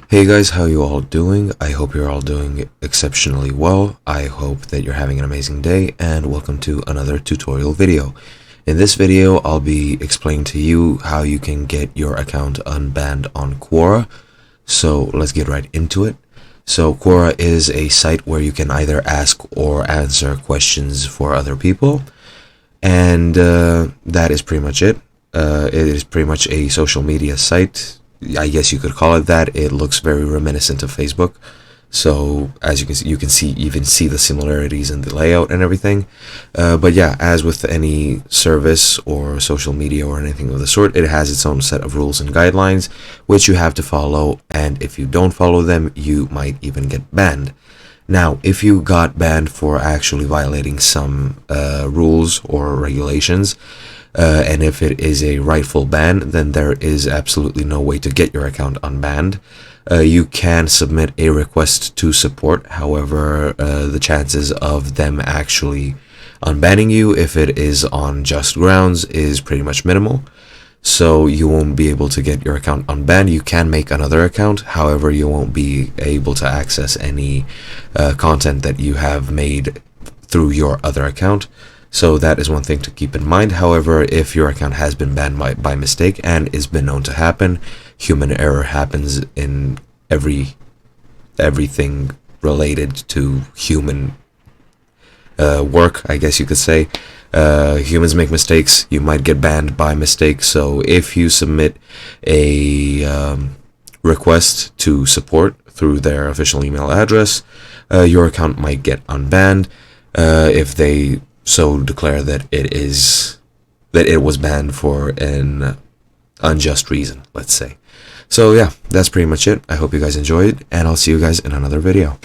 Hey guys, how you all doing? I hope you're all doing exceptionally well. I hope that you're having an amazing day, and welcome to another tutorial video. In this video, I'll be explaining to you how you can get your account unbanned on Quora. So let's get right into it. So Quora is a site where you can either ask or answer questions for other people, and that is pretty much it. It is pretty much a social media site. I guess you could call it that. It looks very reminiscent of Facebook. So as you can see the similarities in the layout and everything. But yeah, as with any service or social media or anything of the sort, it has its own set of rules and guidelines which you have to follow, and if you don't follow them, you might even get banned. Now, if you got banned for actually violating some rules or regulations, and if it is a rightful ban, then there is absolutely no way to get your account unbanned. You can submit a request to support, however, the chances of them actually unbanning you, if it is on just grounds, is pretty much minimal. So you won't be able to get your account unbanned. You can make another account, however, you won't be able to access any content that you have made through your other account. So that is one thing to keep in mind. However, if your account has been banned by mistake, and is been known to happen, human error happens in everything related to human work, I guess you could say. Humans make mistakes. You might get banned by mistake. So if you submit a request to support through their official email address, your account might get unbanned if they so declare that it was banned for an unjust reason, let's say. So yeah, that's pretty much it. I hope you guys enjoyed, and I'll see you guys in another video.